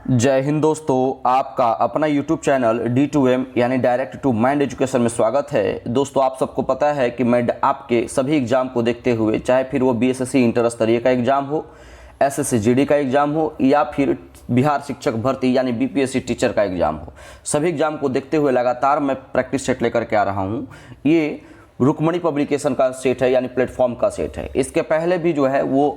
जय हिंद दोस्तों, आपका अपना YouTube चैनल D2M यानी डायरेक्ट टू माइंड एजुकेशन में स्वागत है। दोस्तों, आप सबको पता है कि मैं आपके सभी एग्ज़ाम को देखते हुए, चाहे फिर वो BSSC इंटर स्तरीय का एग्ज़ाम हो, SSC GD का एग्ज़ाम हो या फिर बिहार शिक्षक भर्ती यानी BPSC टीचर का एग्ज़ाम हो, सभी एग्ज़ाम को देखते हुए लगातार मैं प्रैक्टिस सेट लेकर के आ रहा हूँ। ये रुक्मणी पब्लिकेशन का सेट है यानी प्लेटफॉर्म का सेट है। इसके पहले भी जो है वो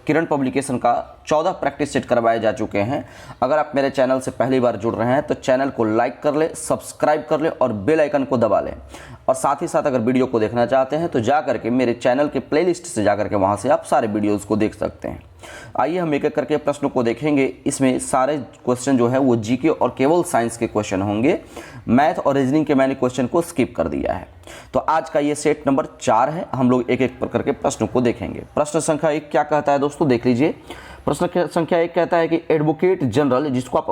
किरण पब्लिकेशन का 14 प्रैक्टिस सेट करवाए जा चुके हैं। अगर आप मेरे चैनल से पहली बार जुड़ रहे हैं तो चैनल को लाइक कर ले, सब्सक्राइब कर ले और बेल आइकन को दबा लें। और साथ ही साथ अगर वीडियो को देखना चाहते हैं तो जा करके मेरे चैनल के प्लेलिस्ट से जा करके वहाँ से आप सारे वीडियोज़ को देख सकते हैं। आइए हम एक एक करके प्रश्नों को देखेंगे। इसमें सारे क्वेश्चन जो है वो जीके और केवल साइंस के क्वेश्चन होंगे। मैथ और रीजनिंग के मैंने क्वेश्चन को स्किप कर दिया है। तो आज का ये सेट नंबर 4 है। हम लोग एक एक करके प्रश्नों को देखेंगे। प्रश्न संख्या 1 क्या कहता है दोस्तों, देख लीजिए। प्रश्न संख्या 1 कहता है कि एडवोकेट जनरल, जिसको आप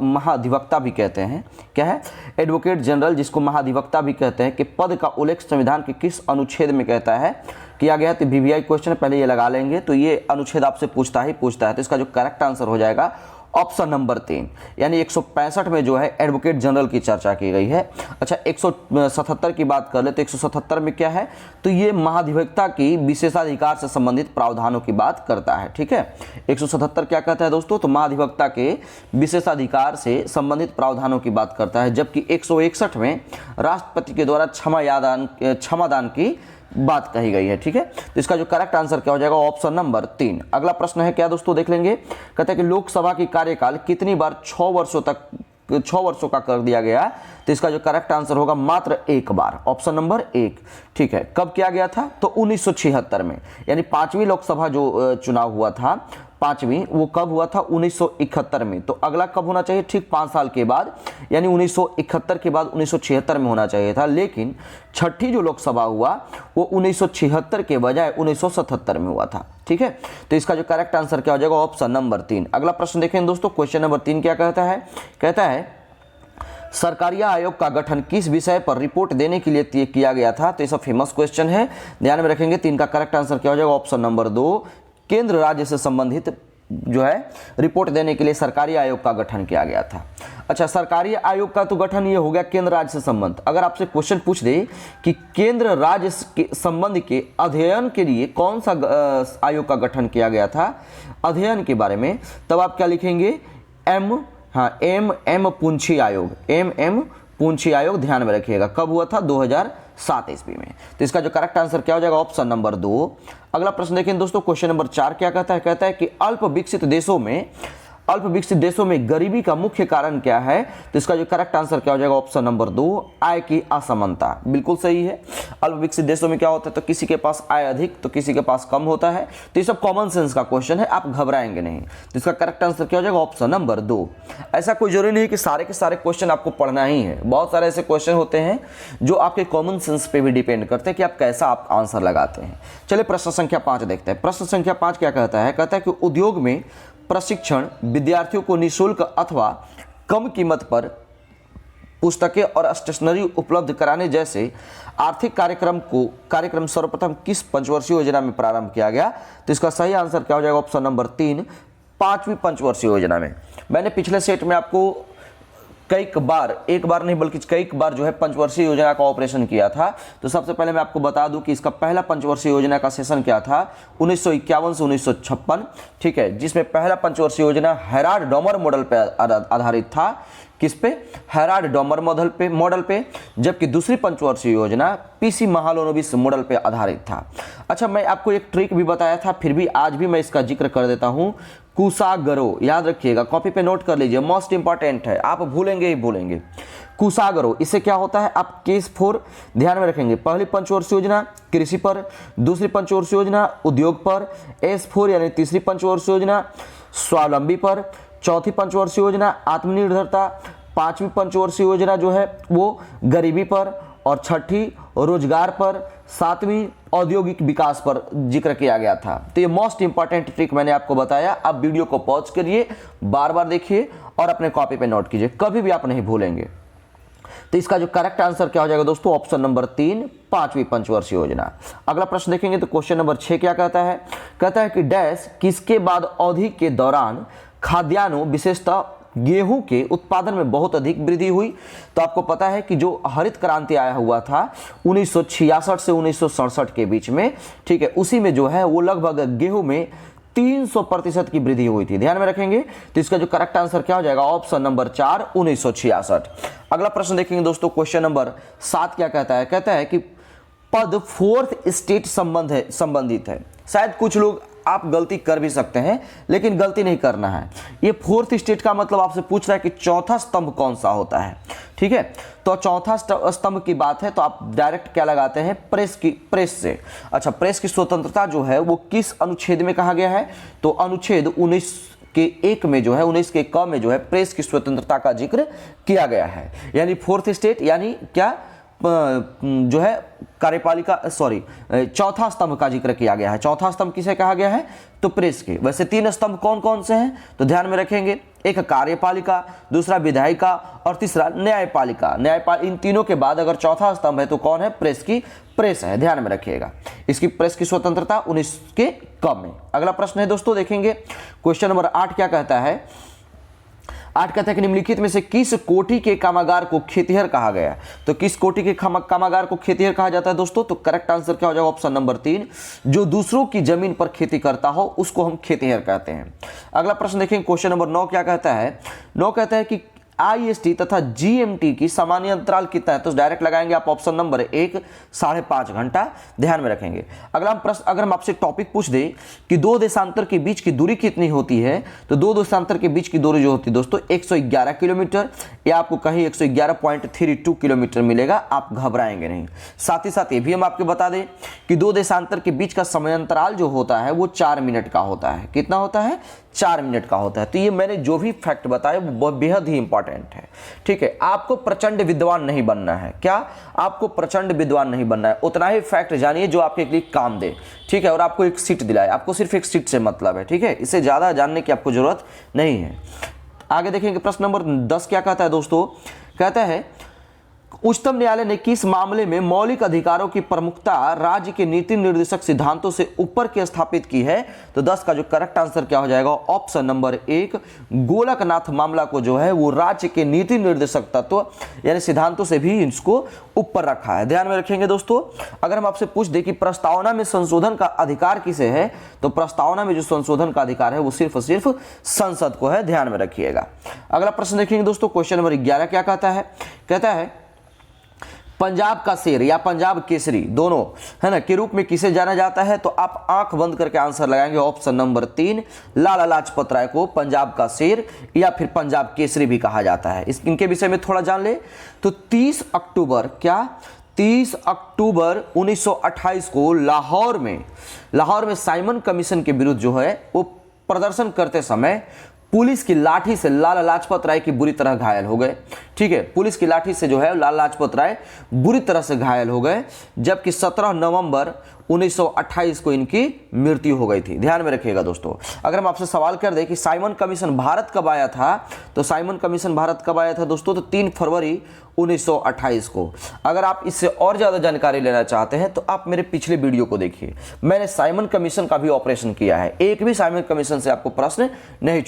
महाधिवक्ता भी कहते हैं, क्या है? एडवोकेट जनरल, जिसको महाधिवक्ता भी कहते हैं, कि पद का उल्लेख संविधान के किस अनुच्छेद में कहता है किया गया? तो VVI क्वेश्चन पहले ये लगा लेंगे। तो ये अनुच्छेद आपसे पूछता है। तो इसका जो करेक्ट आंसर हो जाएगा ऑप्शन नंबर 3 यानी 165 में जो है एडवोकेट जनरल की चर्चा की गई है। अच्छा, 177 की बात कर ले तो 177 में क्या है? तो ये महाधिवक्ता की विशेषाधिकार से संबंधित प्रावधानों की बात करता है। ठीक है, 177 क्या कहता है दोस्तों? तो महाधिवक्ता के विशेषाधिकार से संबंधित प्रावधानों की बात करता है। जबकि 161 में राष्ट्रपति के द्वारा क्षमादान की बात कही गई है। ठीक है, तो इसका जो करेक्ट आंसर क्या हो जाएगा? Option number 3। अगला प्रश्न है क्या दोस्तों, देख लेंगे। कहते हैं कि लोकसभा की कार्यकाल कितनी बार 6 वर्षों का कर दिया गया? तो इसका जो करेक्ट आंसर होगा मात्र 1 बार, ऑप्शन नंबर 1। ठीक है, कब किया गया था? तो 1976 में, यानी 5वीं लोकसभा जो चुनाव हुआ था, 5वीं, वो कब हुआ था? 1971 में। तो अगला कब होना चाहिए? ठीक 5 साल के बाद, यानी 1971 के बाद 1976 में होना चाहिए था। लेकिन छठी जो लोकसभा हुआ वो 1976 के बजाय 1977 में हुआ था। ठीक है, तो इसका जो करेक्ट आंसर क्या हो जाएगा? Option number 3। अगला प्रश्न देखें दोस्तों, क्वेश्चन नंबर 3 क्या कहता है? कहता है सरकारिया आयोग का गठन किस विषय पर रिपोर्ट देने के लिए किया गया था? तो ये सब फेमस क्वेश्चन है, ध्यान में रखेंगे। 3 का करेक्ट आंसर क्या हो जाएगा? Option number 2। केंद्र राज्य से संबंधित जो है रिपोर्ट देने के लिए सरकारी आयोग का गठन किया गया था। अच्छा, सरकारी आयोग का तो गठन ये हो गया केंद्र राज्य से संबंध। अगर आपसे क्वेश्चन पूछ दे कि केंद्र राज्य के संबंध के अध्ययन के लिए कौन सा आयोग का गठन किया गया था, अध्ययन के बारे में, तब आप क्या लिखेंगे? एम पुंछी आयोग, एम पुंछी आयोग, ध्यान में रखिएगा। कब हुआ था? 2007 ईस्वी में। तो इसका जो करेक्ट आंसर क्या हो जाएगा? Option number 2। अगला प्रश्न देखें दोस्तों, क्वेश्चन नंबर 4 क्या कहता है? कहता है कि अल्प विकसित देशों में गरीबी का मुख्य कारण क्या है? तो इसका जो करेक्ट आंसर क्या हो जाएगा? ऑप्शन नंबर 2, आय की असमानता। बिल्कुल सही है। अल्प विकसित देशों में क्या होता है? तो किसी के पास आय अधिक तो किसी के पास कम होता है। तो ये सब कॉमन सेंस का क्वेश्चन है, आप घबराएंगे नहीं। तो इसका करेक्ट आंसर क्या हो जाएगा? Option number 2। ऐसा कोई जरूरी नहीं है कि सारे के सारे क्वेश्चन आपको पढ़ना ही है। बहुत सारे ऐसे क्वेश्चन होते हैं जो आपके कॉमन सेंस पे भी डिपेंड करते हैं कि आप कैसा आप आंसर लगाते हैं। चलिए प्रश्न संख्या 5 देखते हैं। प्रश्न संख्या 5 क्या कहता है? कहता है कि उद्योग में प्रशिक्षण विद्यार्थियों को निःशुल्क अथवा कम कीमत पर पुस्तकें और स्टेशनरी उपलब्ध कराने जैसे आर्थिक कार्यक्रम सर्वप्रथम किस पंचवर्षीय योजना में प्रारंभ किया गया? तो इसका सही आंसर क्या हो जाएगा? ऑप्शन नंबर 3, 5वीं पंचवर्षीय योजना में। मैंने पिछले सेट में आपको एक बार नहीं बल्कि कई बार जो है पंचवर्षीय योजना का ऑपरेशन किया था। तो सबसे पहले मैं आपको बता दूं कि इसका पहला पंचवर्षीय योजना का सेशन क्या था? 1951 से 1956। ठीक है, जिसमें पहला पंचवर्षीय योजना हेराल्ड डॉमर मॉडल पर आधारित था। किस पे? हेराल्ड डॉमर मॉडल पे। जबकि दूसरी पंचवर्षीय योजना PC महालनोबिस मॉडल पे आधारित था। अच्छा, मैं आपको एक ट्रिक भी बताया था, फिर भी आज भी मैं इसका जिक्र कर देता हूं। कुशागरो, याद रखिएगा, कॉपी पे नोट कर लीजिए, मोस्ट इंपॉर्टेंट है, आप भूलेंगे ही भूलेंगे। कुशागरो, इससे क्या होता है? आप केस 4 ध्यान में रखेंगे। पहली पंचवर्षीय योजना कृषि पर, दूसरी पंचवर्षीय योजना उद्योग पर, S4 यानी तीसरी पंचवर्षीय योजना स्वावलंबी पर, चौथी पंचवर्षीय योजना आत्मनिर्भरता, 5वीं पंचवर्षीय योजना जो है वो गरीबी पर, और छठी रोजगार पर, 7वीं औद्योगिक विकास पर जिक्र किया गया था। तो ये मोस्ट इंपॉर्टेंट ट्रिक मैंने आपको बताया। आप वीडियो को पॉज करिए, बार बार देखिए और अपने कॉपी पे नोट कीजिए, कभी भी आप नहीं भूलेंगे। तो इसका जो करेक्ट आंसर क्या हो जाएगा दोस्तों? ऑप्शन नंबर 3, 5वीं पंचवर्षीय योजना। अगला प्रश्न देखेंगे तो क्वेश्चन नंबर 6 क्या कहता है? कहता है कि डैश किसके बाद अवधि के दौरान खाद्यान्नों विशेषतः गेहूं के उत्पादन में बहुत अधिक वृद्धि हुई। तो आपको पता है कि जो हरित क्रांति आया हुआ था 1966 से 1967 के बीच में, ठीक है, उसी में जो है वो लगभग गेहूं में 300% की वृद्धि हुई थी। ध्यान में रखेंगे। तो इसका जो करेक्ट आंसर क्या हो जाएगा, ऑप्शन नंबर 4 1966। अगला प्रश्न देखेंगे दोस्तों, क्वेश्चन नंबर 7 क्या कहता है, कहता है कि पद फोर्थ स्टेट संबंधित है। शायद कुछ लोग आप गलती कर भी सकते हैं, लेकिन गलती नहीं करना है। ये फोर्थ स्टेट का मतलब आपसे पूछ रहा है कि चौथा स्तंभ कौन सा होता है, ठीक है। तो चौथा स्तंभ की बात है तो आप डायरेक्ट क्या लगाते हैं, प्रेस से। अच्छा, प्रेस की स्वतंत्रता जो है वो किस अनुच्छेद में कहा गया है, तो अनुच्छेद 19 के 1 में जो है, 19 के क में जो है प्रेस की स्वतंत्रता का जिक्र किया गया है। यानी फोर्थ स्टेट यानी क्या, जो है कार्यपालिका, चौथा स्तंभ का जिक्र किया गया है। चौथा स्तंभ किसे कहा गया है, तो प्रेस के। वैसे 3 स्तंभ कौन कौन से हैं, तो ध्यान में रखेंगे, एक कार्यपालिका, दूसरा विधायिका और तीसरा न्यायपालिका। इन तीनों के बाद अगर चौथा स्तंभ है तो कौन है, प्रेस है। ध्यान में रखिएगा। इसकी प्रेस की स्वतंत्रता 19 के क में। अगला प्रश्न है दोस्तों, देखेंगे क्वेश्चन नंबर 8 क्या कहता है। 8 कहता है कि निम्नलिखित में से किस कोटि के कामगार को खेतिहर कहा गया है। तो किस कोटि के कामगार को खेतिहर कहा जाता है दोस्तों, तो करेक्ट आंसर क्या हो जाएगा, ऑप्शन नंबर 3, जो दूसरों की जमीन पर खेती करता हो उसको हम खेतिहर कहते हैं। अगला प्रश्न देखेंगे, क्वेश्चन नंबर 9 क्या कहता है। 9 कहता है कि IST तथा GMT की सामान्य अंतराल कितना है, तो डायरेक्ट लगाएंगे आप ऑप्शन नंबर 1 5.5 घंटा। ध्यान में रखेंगे। अगला प्रश्न, अगर हम आपसे टॉपिक पूछ दे कि दो देशांतर के बीच की दूरी कितनी होती है, तो दो देशांतर के बीच की दूरी जो होती है दोस्तों 111 किलोमीटर, या आपको कहीं 111.32 किलोमीटर मिलेगा, आप घबराएंगे नहीं। साथ ही साथ ये भी हम आपको बता दें कि दो देशांतर के बीच का समय अंतराल जो होता है वो 4 मिनट का होता है। कितना होता है, 4 मिनट का होता है। तो ये मैंने जो भी फैक्ट बताया वो बेहद ही इंपॉर्टेंट है, ठीक है। आपको प्रचंड विद्वान नहीं बनना है, क्या आपको प्रचंड विद्वान नहीं बनना है, उतना ही फैक्ट जानिए जो आपके लिए काम दे, ठीक है, और आपको एक सीट दिलाए। आपको सिर्फ एक सीट से मतलब है, ठीक है, इससे ज्यादा जानने की आपको जरूरत नहीं है। आगे देखेंगे प्रश्न नंबर 10 क्या कहता है दोस्तों, कहता है उच्चतम न्यायालय ने किस मामले में मौलिक अधिकारों की प्रमुखता राज्य के नीति निर्देशक सिद्धांतों से ऊपर की स्थापित की है। तो 10 का जो करेक्ट आंसर क्या हो जाएगा, ऑप्शन नंबर 1, गोलकनाथ मामला को जो है वो राज्य के नीति निर्देशक तत्व यानी सिद्धांतों से भी इसको ऊपर रखा है। ध्यान में रखेंगे दोस्तों। अगर हम आपसे पूछ दे कि प्रस्तावना में संशोधन का अधिकार किसे है, तो प्रस्तावना में जो संशोधन का अधिकार है वो सिर्फ और सिर्फ संसद को है। ध्यान में रखिएगा। अगला प्रश्न देखेंगे दोस्तों, क्वेश्चन नंबर 11 क्या कहता है, कहता है पंजाब का शेर या पंजाब केसरी दोनों है ना के रूप में किसे जाना जाता है। तो आप आंख बंद करके आंसर लगाएंगे ऑप्शन नंबर 3, लाला लाजपत राय को पंजाब का शेर या फिर पंजाब केसरी भी कहा जाता है। इनके विषय में थोड़ा जान ले। तो 30 अक्टूबर 1928 को लाहौर में साइमन कमीशन के विरुद्ध जो है वो प्रदर्शन करते समय पुलिस की लाठी से लाला लाजपत राय की बुरी तरह घायल हो गए। ठीक है, पुलिस की लाठी से जो है लाला लाजपत राय बुरी तरह से घायल हो गए, जबकि 17 नवंबर 1928 को इनकी मृत्यु हो गई थी। ध्यान में रखिएगा दोस्तों। अगर हम आपसे सवाल कर दें कि साइमन कमीशन भारत कब आया था, तो साइमन कमीशन भारत कब आया था दोस्तों, तो 3 फरवरी 1928 को। अगर आप इससे और ज़्यादा जानकारी लेना चाहते हैं तो आप मेरे पिछले वीडियो को देखिए, मैंने साइमन कमीशन का भी ऑपरेशन किया है। एक भी साइमन कमीशन से आपको प्रश्न नहीं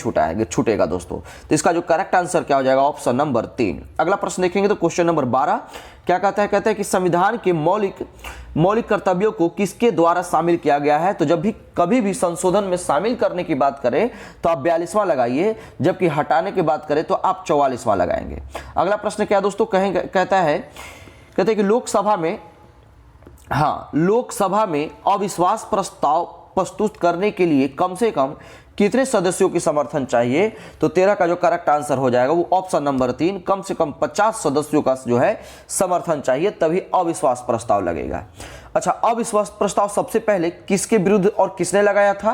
छूटेगा दोस्तों। तो इसका जो करेक्ट आंसर क्या हो जाएगा, ऑप्शन नंबर 3। अगला प्रश्न देखेंगे तो क्वेश्चन नंबर 12 क्या कहता है, कहता है कि संविधान के मौलिक कर्तव्यों को किसके द्वारा शामिल किया गया है। तो जब भी कभी भी संशोधन में शामिल करने की बात करें तो आप 42वां लगाइए, जबकि हटाने की बात करें तो आप 44वां लगाएंगे। अगला प्रश्न क्या दोस्तों कहता है कि लोकसभा में अविश्वास प्रस्ताव प्रस्तुत करने के लिए कम से कम कितने सदस्यों की समर्थन चाहिए। तो 13 का जो करेक्ट आंसर हो जाएगा वो ऑप्शन नंबर 3, कम से कम 50 सदस्यों का जो है समर्थन चाहिए, तभी अविश्वास प्रस्ताव लगेगा। अच्छा, अविश्वास प्रस्ताव सबसे पहले किसके विरुद्ध और किसने लगाया था,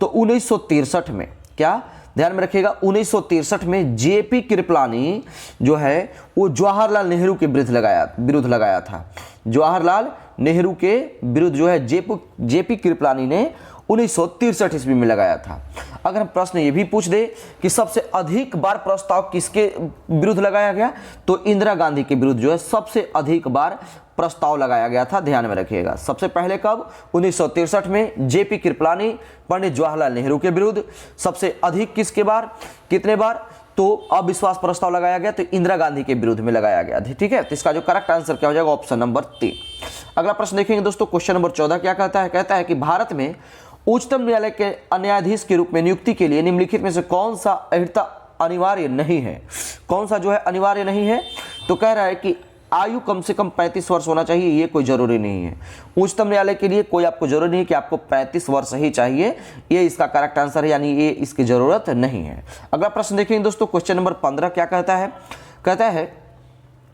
तो 1963 में। क्या ध्यान में रखिएगा, 1963 में जेपी कृपलानी जो है वो जवाहरलाल नेहरू के विरुद्ध लगाया था। जवाहरलाल नेहरू के विरुद्ध जो है जेपी कृपलानी ने 1963 ईस्वी में लगाया था। अगर हम प्रश्न ये भी पूछ दे कि सबसे अधिक बार प्रस्ताव किसके विरुद्ध लगाया गया, तो इंदिरा गांधी के विरुद्ध जो है सबसे अधिक बार प्रस्ताव लगाया गया था। ध्यान में रखिएगा, सबसे पहले कब, 1963 में जेपी कृपलानी पंडित जवाहरलाल नेहरू के विरुद्ध। सबसे अधिक कितने बार, तो अविश्वास प्रस्ताव लगाया गया तो इंदिरा गांधी के विरुद्ध में लगाया गया, ठीक है। तो इसका जो करेक्ट आंसर क्या हो जाएगा, ऑप्शन नंबर 3। अगला प्रश्न देखेंगे दोस्तों, क्वेश्चन नंबर 14 क्या कहता है, कहता है कि भारत में उच्चतम न्यायालय के न्यायाधीश के रूप में नियुक्ति के लिए निम्नलिखित में से कौन सा अहिर्ता अनिवार्य नहीं है, कौन सा जो है अनिवार्य नहीं है। तो कह रहा है कि आयु कम से कम 35 वर्ष होना चाहिए, ये कोई जरूरी नहीं है। उच्चतम न्यायालय के लिए कोई आपको जरूरी नहीं है कि आपको 35 वर्ष ही चाहिए, ये इसका करेक्ट आंसर है, यानी ये इसकी जरूरत नहीं है। अगला प्रश्न देखेंगे दोस्तों, क्वेश्चन नंबर 15 क्या कहता है, कहता है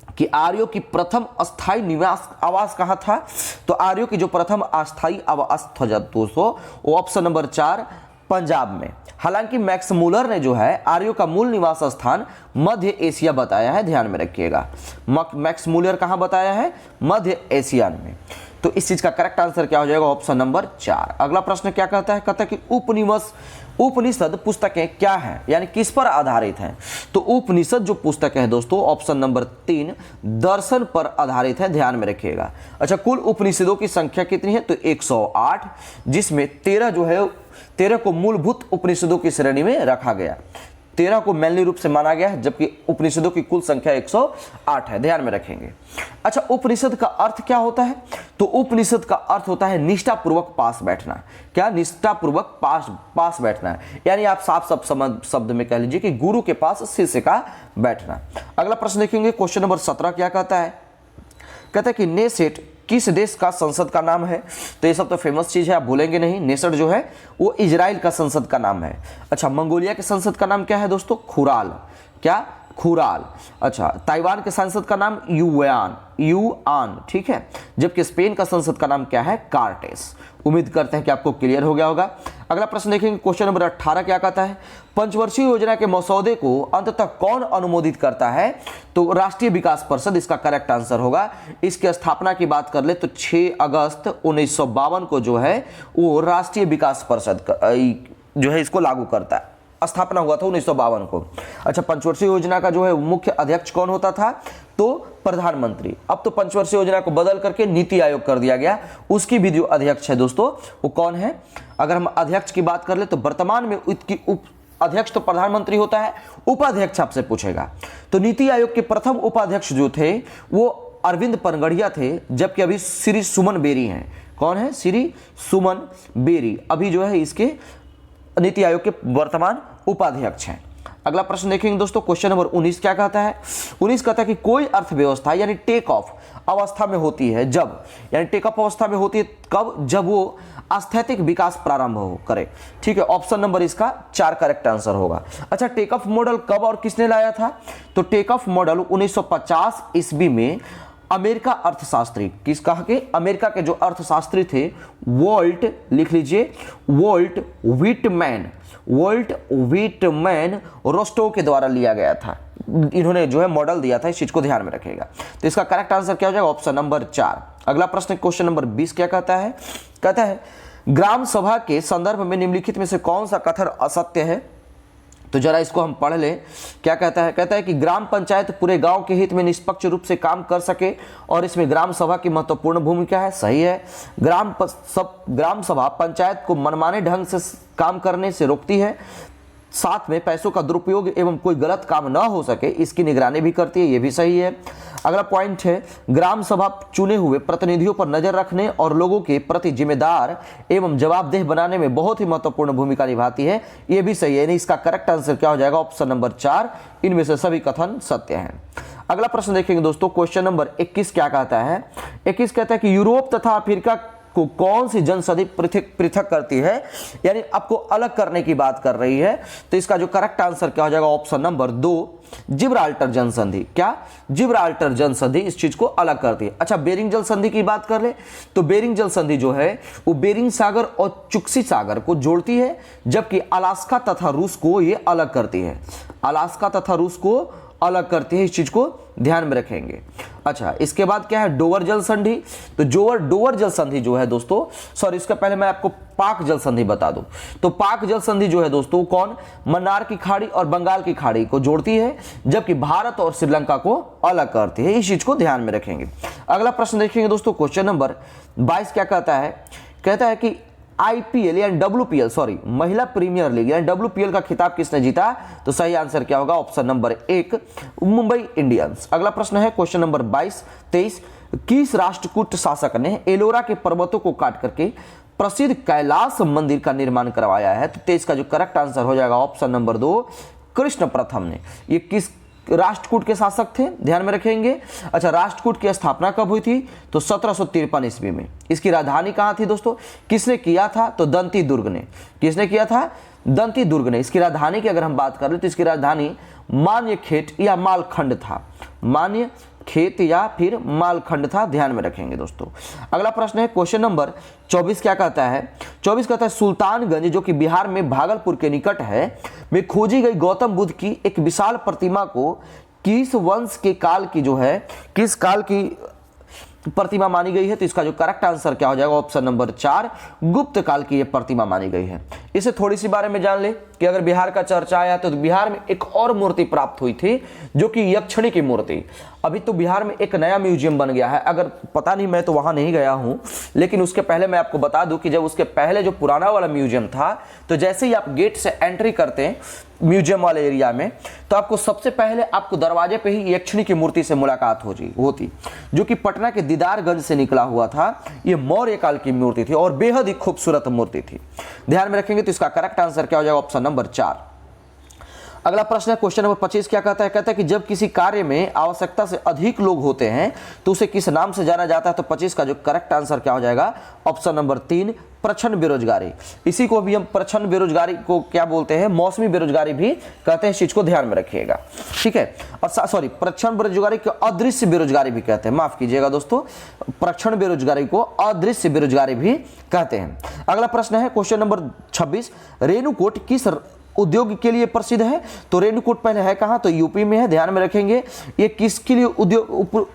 कि आर्यों की प्रथम अस्थायी निवास आवास कहाँ था। तो आर्यों की जो प्रथम अस्थायी आवास था दोस्तों, वो ऑप्शन नंबर 4 पंजाब में। हालांकि मैक्स मूलर ने जो है आर्यों का मूल निवास स्थान मध्य एशिया बताया है, ध्यान में रखिएगा। मैक्स मूलर कहाँ बताया है, मध्य एशिया में। तो इस चीज का करेक्ट आंसर क्या हो जाएगा, ऑप्शन नंबर 4। अगला प्रश्न क्या कहता है, कहता है कि उपनिषद पुस्तकें क्या हैं, यानी किस पर आधारित हैं। तो उपनिषद जो पुस्तक है दोस्तों, ऑप्शन नंबर 3 दर्शन पर आधारित है, ध्यान में रखिएगा। अच्छा, कुल उपनिषदों की संख्या कितनी है, तो 108, जिसमें 13 को मूलभूत उपनिषदों की श्रेणी में रखा गया, 13 को मैनली रूप से माना गया है, जबकि उपनिषदों की कुल संख्या 108 है, ध्यान में रखेंगे। अच्छा, उपनिषद का अर्थ क्या होता है, तो उपनिषद का अर्थ होता है निष्ठापूर्वक पास बैठना। क्या, निष्ठापूर्वक पास बैठना है, यानी आप साफ शब्द में कह लीजिए कि गुरु के पास शिष्य का बैठना। अगला प्रश्न देखेंगे, क्वेश्चन नंबर 17 क्या कहता है, कहता है कि नेसेट किस देश का संसद का नाम है। तो ये सब तो फेमस चीज है, आप भूलेंगे नहीं। नेसेट जो है वो इजराइल का संसद का नाम है। अच्छा, मंगोलिया के संसद का नाम क्या है दोस्तों, खुराल। क्या, खुराल। अच्छा, ताइवान के संसद का नाम युआन, ठीक है। जबकि स्पेन का संसद का नाम क्या है, कार्टेस। उम्मीद करते हैं कि आपको क्लियर हो गया होगा। अगला प्रश्न देखेंगे, क्वेश्चन नंबर 18 क्या कहता है, पंचवर्षीय योजना के मसौदे को अंततः कौन अनुमोदित करता है। तो राष्ट्रीय विकास परिषद इसका करेक्ट आंसर होगा। इसकी स्थापना की बात कर ले तो 6 अगस्त 1952 को जो है वो राष्ट्रीय विकास परिषद जो है इसको लागू करता है, स्थापना हुआ था 1952 को। अच्छा, पंचवर्षीय योजना का जो है मुख्य अध्यक्ष कौन होता था, तो प्रधानमंत्री। अब तो पंचवर्षीय योजना को बदल करके नीति आयोग कर दिया गया, उसकी भी जो अध्यक्ष है दोस्तों वो कौन है। अगर हम अध्यक्ष की बात कर ले तो वर्तमान में उसकी अध्यक्ष तो प्रधानमंत्री होता है, उपाध्यक्ष आपसे पूछेगा। तो नीति आयोग के प्रथम उपाध्यक्ष जो थे वो अरविंद पनगड़िया थे, जबकि अभी श्री सुमन बेरी हैं। कौन है, श्री सुमन बेरी अभी जो है इसके नीति आयोग के वर्तमान उपाध्यक्ष हैं। अगला प्रश्न देखेंगे दोस्तों, क्वेश्चन नंबर 19 क्या कहता है, 19 कहता है कि कोई अर्थव्यवस्था यानी टेक ऑफ अवस्था में होती है जब, यानी टेक ऑफ अवस्था में होती है कब, जब वो आस्थैतिक विकास प्रारंभ हो करे, ठीक है। ऑप्शन नंबर इसका 4 करेक्ट आंसर होगा। अच्छा, टेक ऑफ मॉडल कब और किसने लाया था, तो टेक ऑफ मॉडल 1950 ईस्वी में अमेरिका अर्थशास्त्री, किस कहा के, अमेरिका के जो अर्थशास्त्री थे वोल्ट, लिख लीजिए वोल्ट व्हिटमैन रोस्टो के द्वारा लिया गया था। इन्होंने जो है मॉडल दिया था, इस चीज को ध्यान में रखिएगा। तो इसका करेक्ट आंसर क्या हो जाएगा, ऑप्शन नंबर 4। अगला प्रश्न क्वेश्चन नंबर 20 क्या कहता है, कहता है ग्राम सभा के संदर्भ में निम्नलिखित में से कौन सा कथन असत्य है। तो जरा इसको हम पढ़ लें, क्या कहता है, कहता है कि ग्राम पंचायत पूरे गांव के हित में निष्पक्ष रूप से काम कर सके और इसमें ग्राम सभा की महत्वपूर्ण भूमिका है, सही है। ग्राम सभा पंचायत को मनमाने ढंग से काम करने से रोकती है, साथ में पैसों का दुरुपयोग एवं कोई गलत काम न हो सके इसकी निगरानी भी करती है, ये भी सही है। अगला पॉइंट है ग्राम सभा चुने हुए प्रतिनिधियों पर नजर रखने और लोगों के प्रति जिम्मेदार एवं जवाबदेह बनाने में बहुत ही महत्वपूर्ण भूमिका निभाती है, ये भी सही है। यानी इसका करेक्ट आंसर क्या हो जाएगा, ऑप्शन नंबर 4। इनमें से सभी कथन सत्य हैं। अगला प्रश्न देखेंगे दोस्तों, क्वेश्चन नंबर 21 क्या कहता है, 21 कहता है कि यूरोप तथा अफ्रीका को कौन सी जनसंधि पृथक करती है, यानी आपको अलग करने की बात कर रही है। तो इसका जो करेक्ट आंसर क्या हो जाएगा, ऑप्शन नंबर 2 जिब्राल्टर जनसंधि। क्या, जिब्राल्टर जनसंधि इस चीज को अलग करती है। अच्छा, बेरिंग जल संधि की बात कर ले तो बेरिंग जल संधि जो है वो बेरिंग सागर और चुक्सी सागर को जोड़ती है, जबकि अलास्का तथा रूस को ये अलग करती है, अलास्का तथा रूस को अलग करती है, इस चीज को ध्यान में रखेंगे। अच्छा, इसके बाद क्या है, डोवर जल संधि। तो डोवर जल संधि जो है दोस्तों, सॉरी इसके पहले मैं आपको पाक जल संधि बता दूं। तो पाक जल संधि जो है दोस्तों कौन, मन्नार की खाड़ी और बंगाल की खाड़ी को जोड़ती है, जबकि भारत और श्रीलंका को अलग करती है, इस चीज को ध्यान में रखेंगे। अगला प्रश्न देखेंगे दोस्तों, क्वेश्चन नंबर 22 क्या कहता है, कहता है कि आईपीएल या WPL सॉरी महिला प्रीमियर लीग या WPL का खिताब किसने जीता? तो सही आंसर क्या होगा? Option number 1 Mumbai Indians. अगला प्रश्न है क्वेश्चन नंबर 23। किस राष्ट्रकूट शासक ने एलोरा के पर्वतों को काट करके प्रसिद्ध कैलाश मंदिर का निर्माण करवाया है? तो 23 का जो करेक्ट आंसर हो जाएगा ऑप्शन नंबर 2 कृष्ण प्रथम ने। ये किस राष्ट्रकूट के शासक थे? ध्यान में रखेंगे। अच्छा, राष्ट्रकूट की स्थापना कब हुई थी? तो 1753 ईस्वी में। इसकी राजधानी कहाँ थी दोस्तों? किसने किया था? तो दंती दुर्ग ने। किसने किया था? दंती दुर्ग ने। इसकी राजधानी की अगर हम बात करें तो इसकी राजधानी मान्यखेट या मालखंड था। मान्यखेट या फिर मालखंड था। ध्यान में रखेंगे दोस्तों। अगला प्रश्न है क्वेश्चन नंबर 24। क्या कहता है? 24 कहता है सुल्तानगंज जो कि बिहार में भागलपुर के निकट है में खोजी गई गौतम बुद्ध की एक विशाल प्रतिमा को किस वंश के काल की जो है किस काल की प्रतिमा मानी गई है? तो इसका जो करेक्ट आंसर क्या हो जाएगा? ऑप्शन नंबर 4 गुप्त काल की यह प्रतिमा मानी गई है। इसे थोड़ी सी बारे में जान ले कि अगर बिहार का चर्चा आया तो बिहार में एक और मूर्ति प्राप्त हुई थी जो कि यक्षिणी की मूर्ति। अभी तो बिहार में एक नया म्यूजियम बन गया है, अगर पता नहीं, मैं तो वहां नहीं गया हूं, लेकिन उसके पहले मैं आपको बता दूं कि जब उसके पहले जो पुराना वाला म्यूजियम था तो जैसे ही आप गेट से एंट्री करते हैं म्यूजियम वाले एरिया में तो आपको सबसे पहले आपको दरवाजे पे ही यक्षिणी की मूर्ति से मुलाकात होती जो कि पटना के दीदारगंज से निकला हुआ था। ये मौर्य काल की मूर्ति थी और बेहद ही खूबसूरत मूर्ति थी। ध्यान में रखेंगे। तो इसका करेक्ट आंसर क्या हो जाएगा? Option number 4। अगला प्रश्न है क्वेश्चन नंबर 25। क्या कहता है? कहता है कि जब किसी कार्य में आवश्यकता से अधिक लोग होते हैं तो उसे किस नाम से जाना जाता है? तो 25 का जो करेक्ट आंसर क्या हो जाएगा? ऑप्शन नंबर 3 प्रच्छन्न बेरोजगारी। इसी को भी हम प्रच्छन्न बेरोजगारी को क्या बोलते हैं? मौसमी बेरोजगारी भी कहते हैं। इस चीज को ध्यान में रखिएगा, ठीक है। और सॉरी, प्रच्छन्न बेरोजगारी को अदृश्य बेरोजगारी भी कहते हैं। माफ कीजिएगा दोस्तों, प्रच्छन्न बेरोजगारी को अदृश्य बेरोजगारी भी कहते हैं। अगला प्रश्न है क्वेश्चन नंबर 26। रेणुकूट किस उद्योग के लिए प्रसिद्ध है? तो रेणुकूट पहले है कहां? तो यूपी में है। ध्यान में रखेंगे। ये किसके लिए उद्योग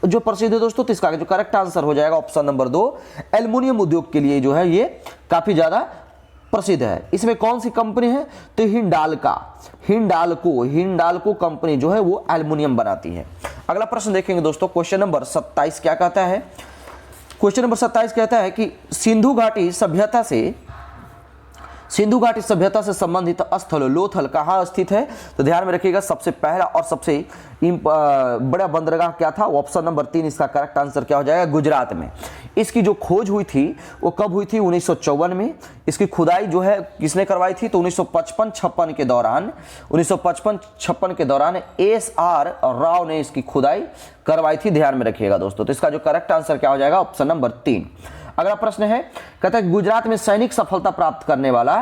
जो प्रसिद्ध है दोस्तों? तो इसका जो करेक्ट आंसर हो जाएगा ऑप्शन नंबर 2 एल्युमिनियम उद्योग के लिए जो है ये काफी ज्यादा प्रसिद्ध है। इसमें कौन सी कंपनी है? तो हिंडाल्को कंपनी जो है वो एल्युमिनियम बनाती है। अगला प्रश्न देखेंगे दोस्तों क्वेश्चन नंबर 27। क्या कहता है? क्वेश्चन नंबर 27 कहता है कि सिंधु घाटी सभ्यता से संबंधित स्थल लोथल कहाँ स्थित है? तो ध्यान में रखिएगा। सबसे पहला और सबसे बड़ा बंदरगाह क्या था? ऑप्शन नंबर 3 इसका करेक्ट आंसर क्या हो जाएगा? गुजरात में। इसकी जो खोज हुई थी वो कब हुई थी? 1954 में। इसकी खुदाई जो है किसने करवाई थी? तो 1955-56 के दौरान SR राव ने इसकी खुदाई करवाई थी। ध्यान में रखिएगा दोस्तों। तो इसका जो करेक्ट आंसर क्या हो जाएगा? Option number 3। अगला प्रश्न है कहता है गुजरात में सैनिक सफलता प्राप्त करने वाला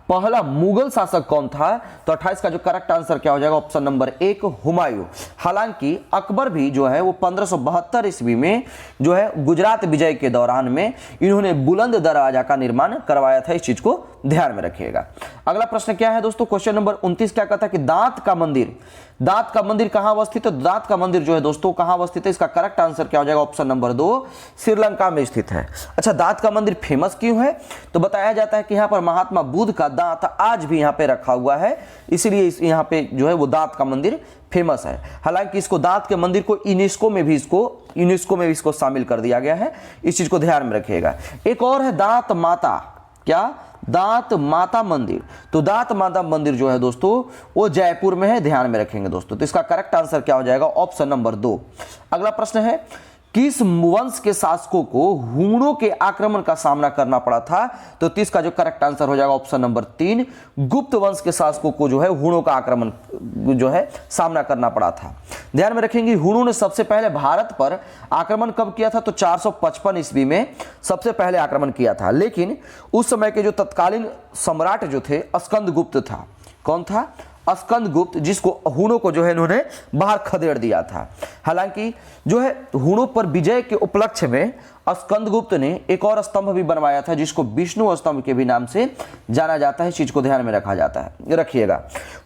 पहला मुगल शासक कौन था? तो 28 का जो करेक्ट आंसर क्या हो जाएगा? Option number 1 Humayun. हालांकि अकबर भी जो है वो 1572 ईस्वी में जो है गुजरात विजय के दौरान में इन्होंने बुलंद दरवाजा का निर्माण करवाया था। इस चीज को ध्यान में रखिएगा। अगला प्रश्न क्या है दोस्तों? क्वेश्चन नंबर 29 क्या कहता है कि दांत का मंदिर कहां अवस्थित है? दांत का मंदिर जो है दोस्तों कहां अवस्थित है? इसका करेक्ट आंसर क्या हो जाएगा? ऑप्शन नंबर 2 श्रीलंका में स्थित है। अच्छा, दांत का मंदिर फेमस क्यों है? तो बताया जाता है कि यहाँ पर महात्मा बुद्ध का दांत आज भी यहाँ पे रखा हुआ है, इसीलिए यहाँ पे जो है वो दांत का मंदिर फेमस है। हालांकि इसको दांत के मंदिर को यूनेस्को में भी इसको शामिल कर दिया गया है। इस चीज को ध्यान में रखिएगा। एक और है दांत माता। क्या? दांत माता मंदिर। तो दांत माता मंदिर जो है दोस्तों वो जयपुर में है। ध्यान में रखेंगे दोस्तों। तो इसका करेक्ट आंसर क्या हो जाएगा? Option number 2। अगला प्रश्न है किस वंश के शासकों को हूणों के आक्रमण का सामना करना पड़ा था? तो 30 का जो करेक्ट आंसर हो जाएगा ऑप्शन नंबर 3 गुप्त वंश के शासकों को जो है हूणों का आक्रमण जो है सामना करना पड़ा था। ध्यान में रखेंगे हूणों ने सबसे पहले भारत पर आक्रमण कब किया था? तो 455 ईस्वी में सबसे पहले आक्रमण किया था। लेकिन उस समय के जो तत्कालीन सम्राट जो थे स्कंदगुप्त था। कौन था? स्कंदगुप्त, जिसको हूणों को जो है इन्होंने बाहर खदेड़ दिया था। हालांकि जो है हूणों पर विजय के उपलक्ष्य में स्कंदगुप्त ने एक और स्तंभ भी बनवाया था जिसको विष्णु स्तंभ के भी नाम से जाना जाता है। इस चीज को ध्यान में रखिएगा।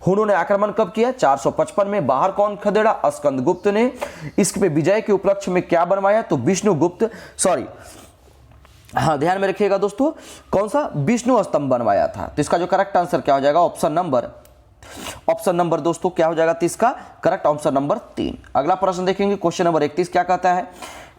हूणों ने आक्रमण कब किया? 455 में। बाहर कौन खदेड़ा? स्कंदगुप्त ने। इस पे विजय के उपलक्ष्य में क्या बनवाया? तो ध्यान में रखिएगा दोस्तों, कौन सा? विष्णु स्तंभ बनवाया था। तो इसका जो करेक्ट आंसर क्या हो जाएगा? ऑप्शन नंबर दोस्तों क्या हो जाएगा? 30 का करेक्ट ऑप्शन नंबर 3। अगला प्रश्न देखेंगे क्वेश्चन नंबर 31 क्या कहता है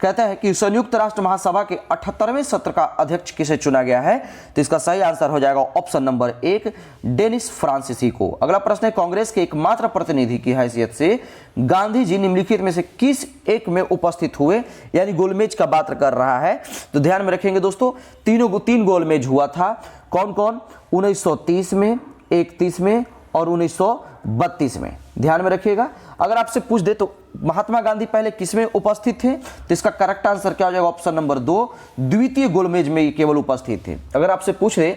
कहता है कि संयुक्त राष्ट्र महासभा के 78वें सत्र का अध्यक्ष किसे चुना गया है? तो इसका सही आंसर हो जाएगा ऑप्शन नंबर 1 डेनिस फ्रांसीसी को। अगला प्रश्न है कांग्रेस के एकमात्र प्रतिनिधि की हैसियत से गांधी जी निम्नलिखित में से किस एक में उपस्थित हुए? यानी गोलमेज का बात कर रहा है। तो ध्यान में रखेंगे दोस्तों, तीन गोलमेज हुआ था। कौन कौन? 1930 में, 31 में और 1932 में। ध्यान में रखिएगा। अगर आपसे पूछ दे तो महात्मा गांधी पहले किसमें उपस्थित थे? तो इसका करेक्ट आंसर क्या हो जाएगा? ऑप्शन नंबर 2 द्वितीय गोलमेज में केवल उपस्थित थे। अगर आपसे पूछ रहे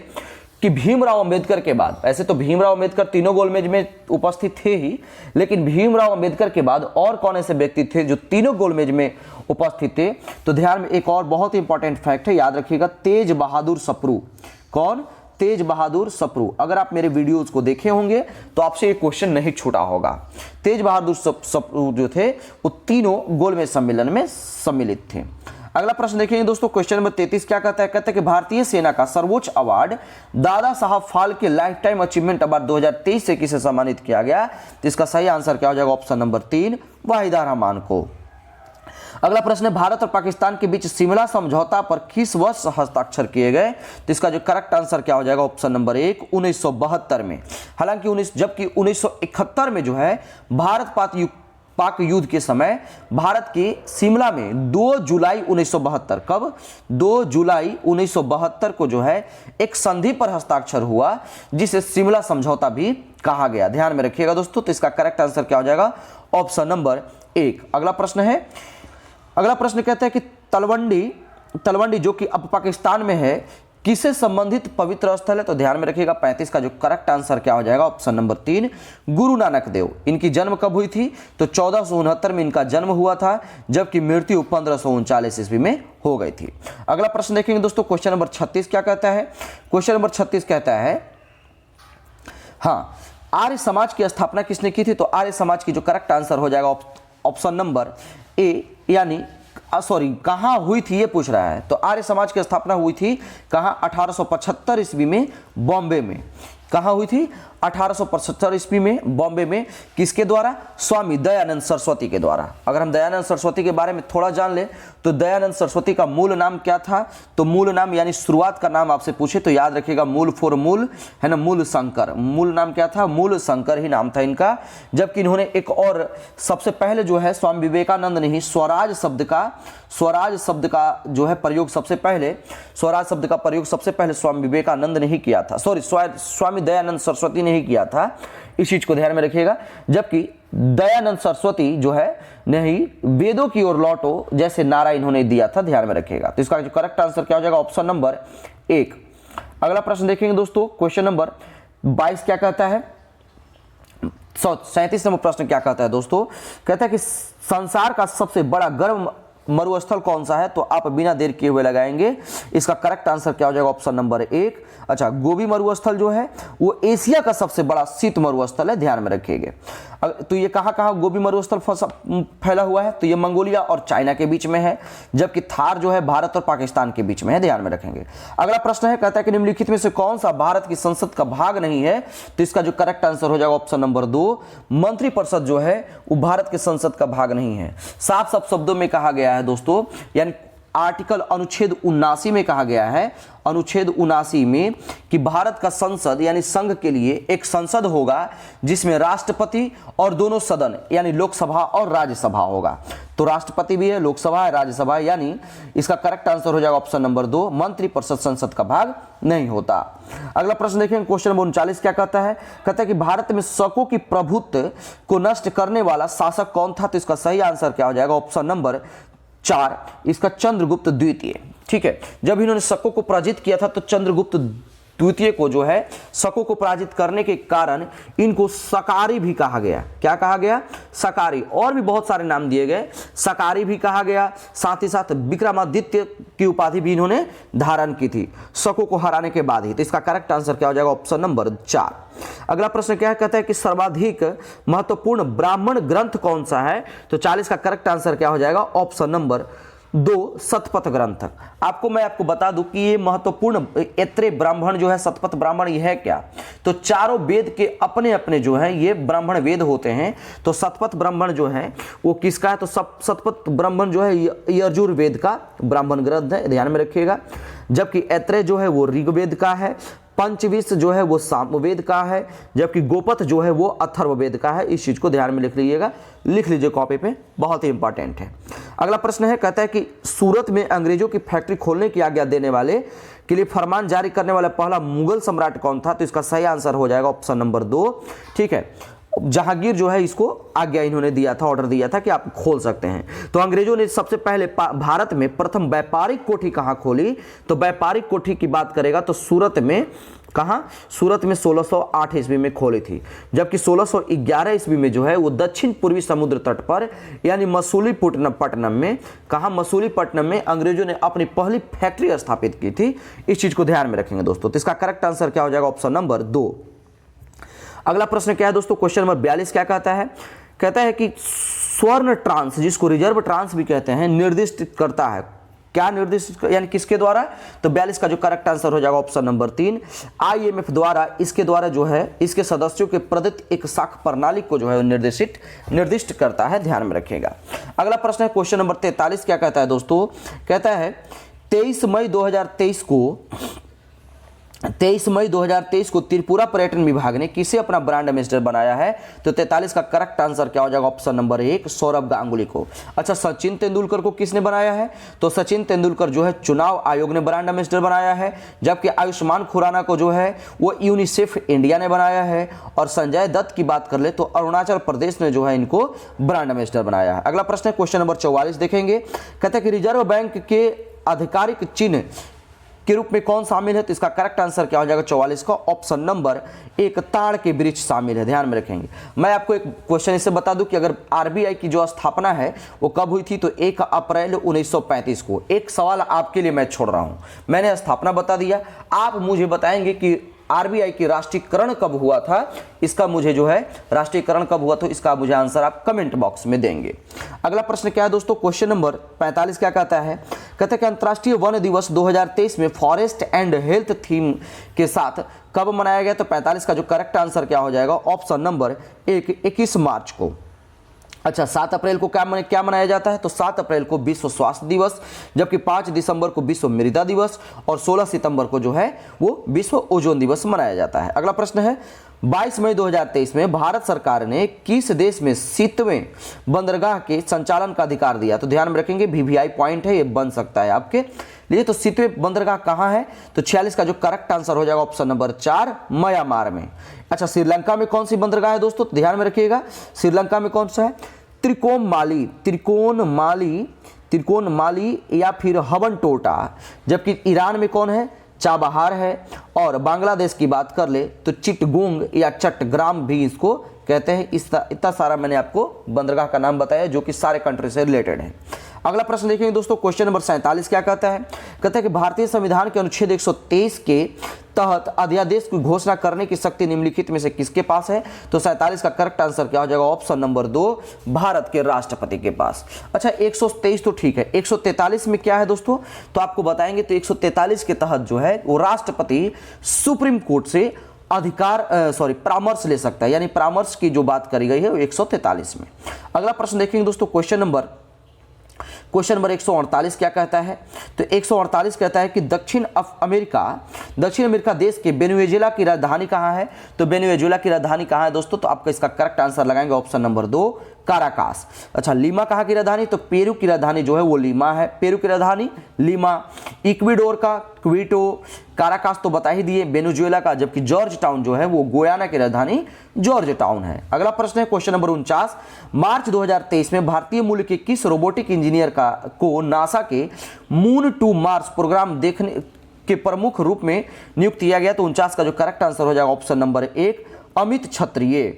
कि भीमराव अंबेडकर के बाद, ऐसे तो भीमराव अंबेडकर तीनों गोलमेज में उपस्थित थे ही, लेकिन भीमराव अंबेडकर के बाद और कौन ऐसे व्यक्ति थे जो तीनों गोलमेज में उपस्थित थे? तो ध्यान में एक और बहुत ही इंपॉर्टेंट फैक्ट है, याद रखिएगा, तेज बहादुर सप्रू। कौन? तेज बहादुर सप्रू। अगर आप मेरे वीडियोस को देखे होंगे तो आपसे ये क्वेश्चन नहीं छूटा होगा। तेज बहादुर सप्रू जो थे वो तीनों गोलमेज सम्मेलन में सम्मिलित थे। अगला प्रश्न देखेंगे दोस्तों, क्वेश्चन नंबर 33 क्या कहता है? कहता है कि भारतीय सेना का सर्वोच्च award Dada Saheb Phalke life time achievement award 2023 से किसे सम्मानित किया गया? तो इसका सही आंसर क्या हो जाएगा? ऑप्शन नंबर 3 वाहिदा रहमान को। अगला प्रश्न है भारत और पाकिस्तान के बीच शिमला समझौता पर किस वर्ष हस्ताक्षर किए गए? तो इसका जो करेक्ट आंसर क्या हो जाएगा? ऑप्शन नंबर 1 1972 में। हालांकि जबकि 1971 में जो है भारत पाक युद्ध के समय भारत के शिमला में 2 जुलाई 1972, कब? 2 जुलाई 1972 को जो है एक संधि पर हस्ताक्षर हुआ जिसे शिमला समझौता भी कहा गया। ध्यान में रखिएगा दोस्तों। तो इसका करेक्ट आंसर क्या हो जाएगा? Option number 1। अगला प्रश्न कहता है कि तलवंडी जो कि अब पाकिस्तान में है किससे संबंधित पवित्र स्थल है? तो ध्यान में रखिएगा 35 का जो करेक्ट आंसर क्या हो जाएगा? Option number 3 Guru Nanak Dev. इनकी जन्म कब हुई थी? तो 1469 में इनका जन्म हुआ था, जबकि मृत्यु 1539 ईस्वी में हो गई थी। अगला प्रश्न देखेंगे दोस्तों, क्वेश्चन नंबर 36 क्या कहता है? क्वेश्चन नंबर 36 कहता है, हाँ, आर्य समाज की स्थापना किसने की थी? तो आर्य समाज की जो करेक्ट आंसर हो जाएगा ऑप्शन नंबर ए, यानी कहां हुई थी ये पूछ रहा है। तो आर्य समाज की स्थापना हुई थी कहां? 1875 ईस्वी में बॉम्बे में। कहां हुई थी? 1875 ईस्वी में बॉम्बे में। किसके द्वारा? स्वामी दयानंद सरस्वती के द्वारा। अगर हम दयानंद सरस्वती के बारे में थोड़ा जान ले तो दयानंद सरस्वती का मूल नाम क्या था? तो मूल नाम यानी शुरुआत का नाम आपसे पूछे तो याद रखिएगा, मूल फॉर मूल है ना, मूल शंकर। मूल नाम क्या था? मूल शंकर ही नाम था इनका। जबकि इन्होंने एक और सबसे पहले जो है स्वामी विवेकानंद ने ही स्वराज शब्द का जो है प्रयोग सबसे पहले, स्वराज शब्द का प्रयोग सबसे पहले स्वामी विवेकानंद ने ही किया था। स्वामी दयानंद सरस्वती ने ही किया था। इस चीज को ध्यान में रखिएगा। जबकि दयानंद सरस्वती जो है नहीं, वेदों की ओर लौटो जैसे नारा इन्होंने दिया था। ध्यान में रखिएगा। तो इसका जो करेक्ट आंसर क्या हो जाएगा? Option number 1। अगला प्रश्न देखेंगे दोस्तों, क्वेश्चन नंबर 22 क्या कहता है? 37 नंबर प्रश्न क्या कहता है दोस्तों? कहता है कि संसार का सबसे बड़ा गर्म मरुस्थल कौन सा है? तो आप बिना देर किए हुए लगाएंगे। इसका करेक्ट आंसर क्या हो जाएगा? Option number 1। अच्छा, गोबी मरुस्थल जो है वो एशिया का सबसे बड़ा शीत मरुस्थल है। ध्यान में रखिएगा। तो ये कहाँ गोबी मरुस्थल फैला हुआ है? तो ये मंगोलिया और चाइना के बीच में है, जबकि थार जो है भारत और पाकिस्तान के बीच में है। ध्यान में रखेंगे। अगला प्रश्न है, कहता है कि निम्नलिखित में से कौन सा भारत की संसद का भाग नहीं है? तो इसका जो करेक्ट आंसर हो जाएगा ऑप्शन नंबर 2 मंत्रिपरिषद जो है वो भारत के संसद का भाग नहीं है। साफ शब्दों में कहा गया है दोस्तों, यानी आर्टिकल अनुच्छेद 79 में कहा गया है, अनुच्छेद 79 में कि भारत का संसद यानी संघ के लिए एक संसद होगा जिसमें राष्ट्रपति और दोनों सदन यानी लोकसभा और राज्यसभा होगा। तो राष्ट्रपति भी है, लोकसभा है, राज्यसभा है, यानी इसका करेक्ट आंसर हो जाएगा ऑप्शन नंबर 2 मंत्रिपरिषद संसद का भाग नहीं होता। अगला प्रश्न देखेंगे, क्वेश्चन नंबर 39 क्या कहता है? कहता है कि भारत में शकों की प्रभुत्व को नष्ट करने वाला शासक कौन था? तो इसका सही आंसर क्या हो जाएगा? ऑप्शन नंबर 4, इसका चंद्रगुप्त द्वितीय। ठीक है, जब इन्होंने शकों को पराजित किया था तो चंद्रगुप्त द्वितीय को जो है शकों को पराजित करने के कारण इनको सकारी भी कहा गया। क्या कहा गया? सकारी। और भी बहुत सारे नाम दिए गए, सकारी भी कहा गया। साथ ही साथ विक्रमादित्य की उपाधि भी इन्होंने धारण की थी शकों को हराने के बाद ही। तो इसका करेक्ट आंसर क्या हो जाएगा? Option number 4। अगला प्रश्न क्या है? कहता है कि सर्वाधिक महत्वपूर्ण ब्राह्मण ग्रंथ कौन सा है? तो 40 का करेक्ट आंसर क्या हो जाएगा? ऑप्शन नंबर 2 शतपथ ग्रंथ। मैं आपको बता दूं कि ये महत्वपूर्ण ऐत्रेय ब्राह्मण जो है, शतपथ ब्राह्मण, ये है क्या? तो चारों वेद के अपने अपने जो है ये ब्राह्मण वेद होते हैं। तो शतपथ ब्राह्मण जो है वो किसका है? तो शतपथ ब्राह्मण जो है ये यजुर्वेद का ब्राह्मण ग्रंथ है, ध्यान में रखिएगा। जबकि ऐत्रेय जो है वो ऋग्वेद का है, पंचविंश जो है वो सामवेद का है, जबकि गोपथ जो है वो अथर्ववेद का है। इस चीज को ध्यान में लिख लीजिएगा, लिख लीजिए कॉपी पे, बहुत ही इंपॉर्टेंट है। अगला प्रश्न है, कहता है कि सूरत में अंग्रेजों की फैक्ट्री खोलने की आज्ञा देने वाले के लिए फरमान जारी करने वाला पहला मुगल सम्राट कौन था? तो इसका सही आंसर हो जाएगा ऑप्शन नंबर 2। ठीक है, जहांगीर जो है इसको आज्ञा इन्होंने दिया था, ऑर्डर दिया था कि आप खोल सकते हैं। तो अंग्रेजों ने सबसे पहले भारत में प्रथम व्यापारिक कोठी कहां खोली? तो व्यापारिक कोठी की बात करेगा तो सूरत में, कहां? सूरत में 1608 ईस्वी में खोली थी। जबकि 1611 ईस्वी में जो है वो दक्षिण पूर्वी समुद्र तट पर यानी मसूलीपट्टनम में, कहां? मसूलीपट्टनम में अंग्रेजों ने अपनी पहली फैक्ट्री स्थापित की थी। इस चीज को ध्यान में रखेंगे दोस्तों। तो इसका करेक्ट आंसर क्या हो जाएगा? Option number 2। अगला प्रश्न क्या है दोस्तों? क्वेश्चन नंबर 42 क्या कहता है? कहता है कि स्वर्ण ट्रांस, जिसको रिजर्व ट्रांस भी कहते हैं, निर्दिष्ट करता है। क्या निर्दिष्ट, यानी किसके द्वारा? तो 42 का जो करेक्ट आंसर हो जाएगा ऑप्शन नंबर 3, IMF द्वारा। इसके द्वारा जो है इसके सदस्यों के प्रदत्त एक साख प्रणाली को जो है निर्दिष्ट करता है, ध्यान में रखिएगा। अगला प्रश्न है क्वेश्चन नंबर 43 क्या कहता है दोस्तों? कहता है 23 मई 2023 को त्रिपुरा पर्यटन विभाग ने किसे अपना ब्रांड एम्बेसडर बनाया है? तो 43 का करेक्ट आंसर क्या हो जाएगा? ऑप्शन नंबर 1, सौरभ गांगुली को। अच्छा, सचिन तेंदुलकर को किसने बनाया है? तो सचिन तेंदुलकर जो है चुनाव आयोग ने ब्रांड एम्बेसडर बनाया है। जबकि आयुष्मान खुराना को जो है वो यूनिसेफ इंडिया ने बनाया है। और संजय दत्त की बात कर ले तो अरुणाचल प्रदेश ने जो है इनको ब्रांड एम्बेसडर बनाया है। अगला प्रश्न है क्वेश्चन नंबर 44 देखेंगे। कहते हैं कि रिजर्व बैंक के आधिकारिक चिन्ह के रूप में कौन शामिल है? तो इसका करेक्ट आंसर क्या हो जाएगा 44 का? ऑप्शन नंबर 1, ताड़ के वृक्ष शामिल है, ध्यान में रखेंगे। मैं आपको एक क्वेश्चन इससे बता दूं कि अगर आरबीआई की जो स्थापना है वो कब हुई थी? तो 1 अप्रैल 1935 को। एक सवाल आपके लिए मैं छोड़ रहा हूं, मैंने स्थापना बता दिया, आप मुझे बताएंगे कि आरबीआई की राष्ट्रीयकरण कब हुआ था। इसका मुझे जो है राष्ट्रीयकरण कब हुआ तो इसका मुझे आंसर आप कमेंट बॉक्स में देंगे। अगला प्रश्न क्या है दोस्तों? क्वेश्चन नंबर 45 क्या कहता है? कहता है कि अंतर्राष्ट्रीय वन दिवस 2023 में फॉरेस्ट एंड हेल्थ थीम के साथ कब मनाया गया? तो 45 का जो करेक्ट आंसर क्या हो जाएगा? ऑप्शन नंबर 1, 21 मार्च को। अच्छा, 7 अप्रैल को क्या मनाया जाता है? तो 7 अप्रैल को विश्व स्वास्थ्य दिवस, जबकि 5 दिसंबर को विश्व मृदा दिवस और 16 सितंबर को जो है वो विश्व ओजोन दिवस मनाया जाता है। अगला प्रश्न है 22 मई 2023 में भारत सरकार ने किस देश में 7वें बंदरगाह के संचालन का अधिकार दिया? तो ध्यान में रखेंगे, VVI पॉइंट है, ये बन सकता है आपके लिए। तो 7वें बंदरगाह कहां है? तो 46 का जो करेक्ट आंसर हो जाएगा ऑप्शन नंबर 4, म्यांमार में। अच्छा, श्रीलंका में कौन सी बंदरगाह है दोस्तों? तो ध्यान में रखिएगा, श्रीलंका में कौन सा है? त्रिकोणमाली या फिर हवनटोटा। जबकि ईरान में कौन है? चाबहार है। और बांग्लादेश की बात कर ले तो चिटगोंग या चट्टग्राम भी इसको कहते हैं। इतना सारा मैंने आपको बंदरगाह का नाम बताया जो कि सारे कंट्री से रिलेटेड है। अगला प्रश्न देखेंगे दोस्तों, क्वेश्चन नंबर 47 क्या कहता है? कहता है कि भारतीय संविधान के अनुच्छेद 123 के तहत अध्यादेश की घोषणा करने की शक्ति निम्नलिखित में से किसके पास है? तो 47 का करेक्ट आंसर क्या हो जाएगा? ऑप्शन नंबर 2, भारत के राष्ट्रपति के पास। अच्छा, 123 तो ठीक है, 143 में क्या है दोस्तों? तो आपको बताएंगे। तो 143 के तहत जो है वो राष्ट्रपति सुप्रीम कोर्ट से परामर्श ले सकता है, यानी परामर्श की जो बात करी गई है वो 143 में। अगला प्रश्न देखेंगे दोस्तों, क्वेश्चन नंबर 148 क्या कहता है? तो 148 कहता है कि दक्षिण अमेरिका देश के वेनेजुएला की राजधानी कहां है? तो वेनेजुएला की राजधानी कहां है दोस्तों? तो आपका इसका करेक्ट आंसर लगाएंगे ऑप्शन नंबर 2, काराकास। अच्छा, लीमा कहां की राजधानी? तो पेरू की राजधानी जो है वो लीमा है, पेरू की राजधानी लीमा। इक्वाडोर का क्विटो। काराकास तो बता ही दिए, वेनेजुएला का। जबकि जॉर्ज टाउन जो है वो गुयाना की राजधानी जॉर्ज टाउन है। अगला प्रश्न है क्वेश्चन नंबर 49, मार्च 2023 में भारतीय मूल के किस रोबोटिक इंजीनियर को नासा के मून टू मार्स प्रोग्राम देखने के प्रमुख रूप में नियुक्त किया गया? तो 49 का जो करेक्ट आंसर हो जाएगा ऑप्शन नंबर 1, अमित क्षत्रिय।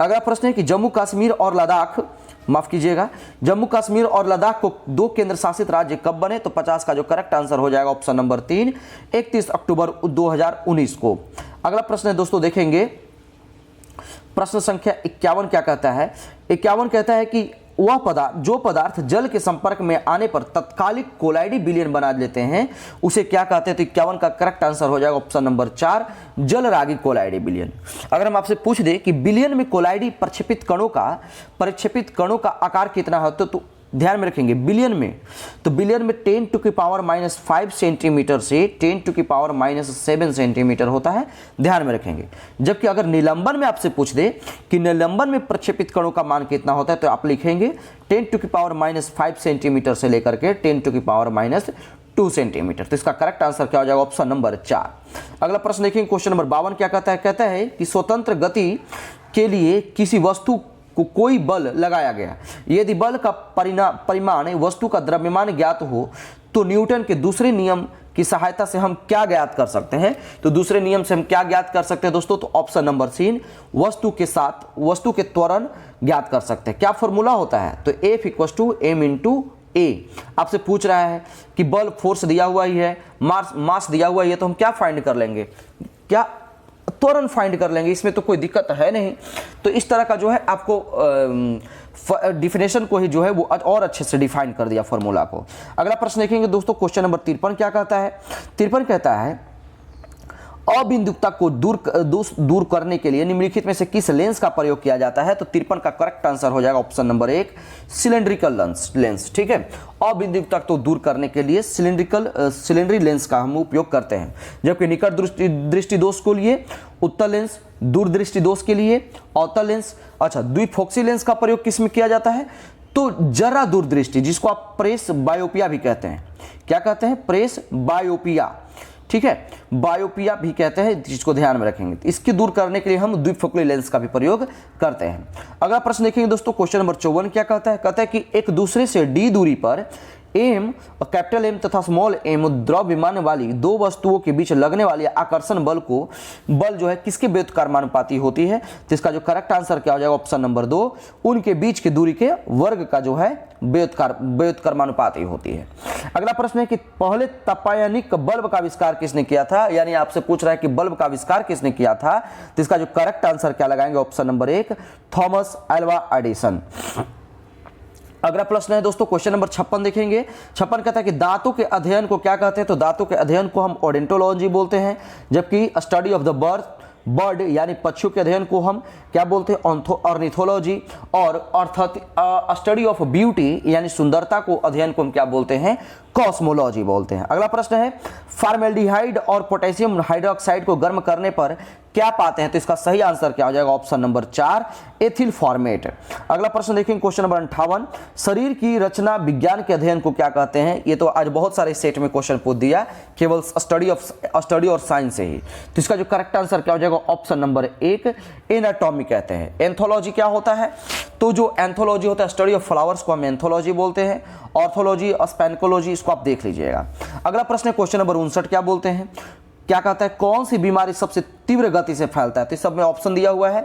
अगला प्रश्न है कि जम्मू कश्मीर और लद्दाख को 2 केंद्र शासित राज्य कब बने? तो 50 का जो करेक्ट आंसर हो जाएगा ऑप्शन नंबर 3, 31 अक्टूबर 2019 को। अगला प्रश्न है दोस्तों देखेंगे, प्रश्न संख्या 51 क्या कहता है? 51 कहता है कि वह पदार्थ जो पदार्थ जल के संपर्क में आने पर तत्कालिक कोलाइडी विलयन बना लेते हैं उसे क्या कहते हैं? तो 51 का करेक्ट आंसर हो जाएगा ऑप्शन नंबर 4, जलरागी कोलाइडी विलयन। अगर हम आपसे पूछ दें कि विलयन में कोलाइडी प्रक्षेपित कणों का आकार कितना है, तो ध्यान में रखेंगे बिलियन में, तो बिलियन में 10⁻⁵ सेंटीमीटर से 10⁻⁷ सेंटीमीटर होता है, ध्यान में रखेंगे। जबकि अगर निलंबन में आपसे पूछ दे कि निलंबन में प्रक्षेपित कणों का मान कितना होता है, तो आप लिखेंगे 10⁻⁵ सेंटीमीटर से लेकर के 10⁻⁻² सेंटीमीटर। तो इसका करेक्ट आंसर क्या हो जाएगा? Option number 4। अगला प्रश्न देखेंगे, क्वेश्चन नंबर 52 क्या कहता है? कहता है कि स्वतंत्र गति के लिए किसी वस्तु को कोई बल लगाया गया, यदि बल का परिमाण वस्तु का द्रव्यमान ज्ञात हो तो न्यूटन के दूसरे नियम की सहायता से हम क्या ज्ञात कर सकते हैं? तो दूसरे नियम से हम क्या ज्ञात कर सकते हैं दोस्तों? तो ऑप्शन नंबर 3, वस्तु के त्वरण ज्ञात कर सकते हैं। क्या फॉर्मूला होता है? तो F = m × a। आपसे पूछ रहा है कि बल फोर्स दिया हुआ ही है, मास दिया हुआ ही है, तो हम क्या फाइंड कर लेंगे? क्या त्वरण फाइंड कर लेंगे, इसमें तो कोई दिक्कत है नहीं। तो इस तरह का जो है आपको डिफिनेशन को ही जो है वो और अच्छे से डिफाइन कर दिया फॉर्मूला को। अगला प्रश्न देखेंगे दोस्तों, क्वेश्चन नंबर 53 क्या कहता है? 53 कहता है अबिंदुकता को दूर करने के लिए निम्नलिखित में से किस लेंस का प्रयोग किया जाता है? तो 53 का करेक्ट आंसर हो जाएगा ऑप्शन नंबर 1, सिलेंड्रिकल लेंस। ठीक है, अबिंदुकता को दूर करने के लिए सिलेंडरी लेंस का हम उपयोग करते हैं। जबकि निकट दृष्टि दोष के लिए उत्तल लेंस, दूरदृष्टि दोष के लिए अवतल लेंस, अच्छा द्विफोक्सी लेंस का प्रयोग किस में किया जाता है? तो जरा दूरदृष्टि, जिसको आप प्रेस बायोपिया भी कहते हैं। क्या कहते हैं? प्रेस बायोपिया। ठीक है, बायोपिया भी कहते हैं, जिसको ध्यान में रखेंगे। इसके दूर करने के लिए हम द्विफोकली लेंस का भी प्रयोग करते हैं। अगला प्रश्न देखेंगे दोस्तों, क्वेश्चन नंबर 54 क्या कहता है? कहता है कि एक दूसरे से d दूरी पर कैपिटल M तथा स्मॉल m द्रव्यमान वाली दो वस्तुओं के बीच लगने वाली आकर्षण बल जो है किसके व्युत्क्रमानुपाती होती है? तो इसका जो करेक्ट आंसर क्या हो जाएगा? ऑप्शन नंबर 2, उनके बीच की दूरी के वर्ग का जो है व्युत्क्रमानुपाती होती है। अगला प्रश्न है कि पहले तपायनिक बल्ब का आविष्कार किसने किया था? यानी आपसे पूछ रहा है कि बल्ब का आविष्कार किसने किया था, तो इसका जो करेक्ट आंसर क्या लगाएंगे? Option number 1, Thomas Alva Edison. अगला प्रश्न है दोस्तों, क्वेश्चन नंबर 56 देखेंगे। 56 कहता है कि दांतों के अध्ययन को क्या कहते हैं? तो दांतों के अध्ययन को हम ओडेंटोलॉजी बोलते हैं। जबकि स्टडी ऑफ द बर्ड यानी पक्षियों के अध्ययन को हम क्या बोलते हैं? ऑर्निथोलॉजी। और स्टडी ऑफ ब्यूटी यानी सुंदरता को अध्ययन को हम क्या बोलते हैं? कॉस्मोलॉजी बोलते हैं। अगला प्रश्न है, फॉर्मेल्डिहाइड और पोटेशियम हाइड्रोक्साइड को गर्म करने पर क्या पाते हैं? तो इसका सही आंसर क्या हो जाएगा? Option number 4, ethyl format. अगला प्रश्न देखेंगे, क्वेश्चन नंबर 58, शरीर की रचना विज्ञान के अध्ययन को क्या कहते हैं? ये तो आज बहुत सारे सेट में क्वेश्चन पूछ दिया, केवल स्टडी और साइंस से ही। तो इसका जो करेक्ट आंसर क्या हो जाएगा? ऑप्शन नंबर 1, एनाटॉमी कहते हैं। एंथोलॉजी क्या होता है? तो जो एंथोलॉजी होता है, स्टडी ऑफ फ्लावर्स को हम एंथोलॉजी बोलते हैं। ऑर्थोलॉजी, स्पेनकोलॉजी, इसको आप देख लीजिएगा। अगला प्रश्न है क्वेश्चन नंबर 59 क्या बोलते हैं? क्या कहता है? कौन सी बीमारी सबसे तीव्र गति से फैलता है? तो इस सब में ऑप्शन दिया हुआ है।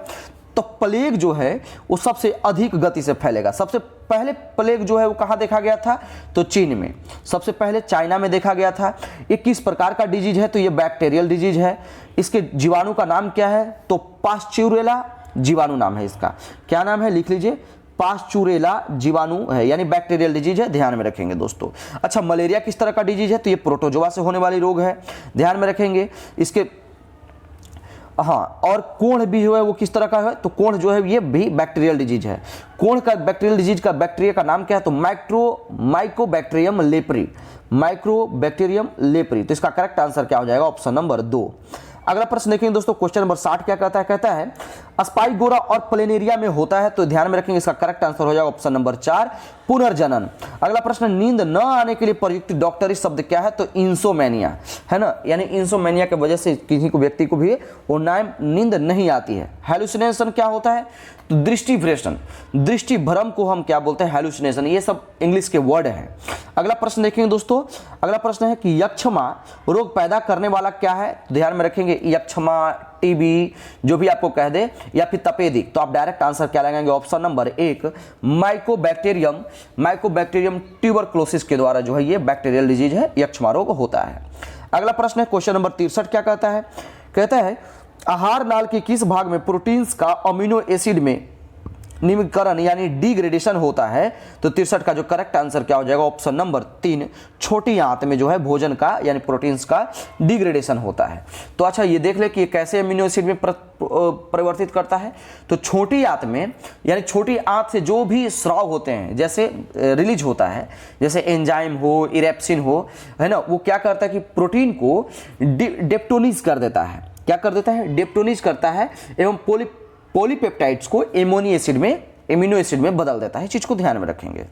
तो प्लेग जो है वो सबसे अधिक गति से फैलेगा। सबसे पहले प्लेग जो है वो कहाँ देखा गया था? तो चीन में। सबसे पहले चाइना में देखा गया था। ये किस प्रकार का डिजीज है? तो ये बैक्टीरियल डिजीज है। इसके जीवाणु का नाम क्या है? तो पास्चुरेला जीवाणु नाम है इसका। क्या नाम है? लिख लीजिए, पास्चुरेला जीवाणु है, यानी बैक्टीरियल डिजीज है, ध्यान में रखेंगे दोस्तों। अच्छा, मलेरिया किस तरह का डिजीज है? तो ये प्रोटोजोआ से होने वाली रोग है, ध्यान में रखेंगे। इसके और कोढ़ भी है वो किस तरह का है? तो कोढ़ जो है ये भी बैक्टीरियल डिजीज है। कोढ़ का बैक्टीरियल डिजीज का बैक्टीरिया का नाम क्या है? तो माइकोबैक्टीरियम लेप्री। तो इसका करेक्ट आंसर क्या हो जाएगा? Option number 2। अगला प्रश्न देखेंगे दोस्तों, क्वेश्चन नंबर 60 क्या कहता है? कहता है स्पाइगोरा और प्लेनेरिया में होता है। तो ध्यान में रखेंगे, इसका करेक्ट आंसर हो जाएगा ऑप्शन नंबर 4, पुनर्जनन। अगला प्रश्न, नींद न आने के लिए प्रयुक्त डॉक्टरी शब्द क्या है? तो इंसोमेनिया है ना, यानी इंसोमेनिया की वजह से किसी को व्यक्ति को भी वो नींद नहीं आती है। हेलुसिनेशन क्या होता है? तो दृष्टि भ्रम को हम क्या बोलते हैं? हेलुसिनेशन। ये सब इंग्लिश के वर्ड हैं। अगला प्रश्न देखेंगे दोस्तों, अगला प्रश्न है कि यक्षमा रोग पैदा करने वाला क्या है? ध्यान में रखेंगे, यक्षमा, टीबी, जो भी आपको कह दे, या फिर तपेदिक। तो आप डायरेक्ट आंसर क्या लगाएंगे? ऑप्शन नंबर 1, माइकोबैक्टीरियम ट्यूबरक्लोसिस के द्वारा जो है ये बैक्टीरियल डिजीज है, यक्षमा रोग होता है। अगला प्रश्न है क्वेश्चन नंबर 63 क्या कहता है? कहता है आहार नाल के किस भाग में प्रोटीन्स का अमीनो एसिड में निम्नीकरण यानी डिग्रेडेशन होता है, तो 63 का जो करेक्ट आंसर क्या हो जाएगा, ऑप्शन नंबर 3, छोटी आंत में जो है भोजन का यानी प्रोटीन्स का डिग्रेडेशन होता है। तो अच्छा ये देख ले कि ये कैसे अमीनो एसिड में परिवर्तित करता है। तो छोटी आंत में यानी छोटी आंत से जो भी स्राव होते हैं जैसे रिलीज होता है, जैसे एंजाइम हो, इरेप्सिन हो, है ना, वो क्या करता है कि प्रोटीन को डेप्टोनिज कर देता है। क्या कर देता है, डेप्टोनिज करता है एवं पॉलीपेप्टाइड्स को एमिनो एसिड में बदल देता है। इस चीज को ध्यान में रखेंगे।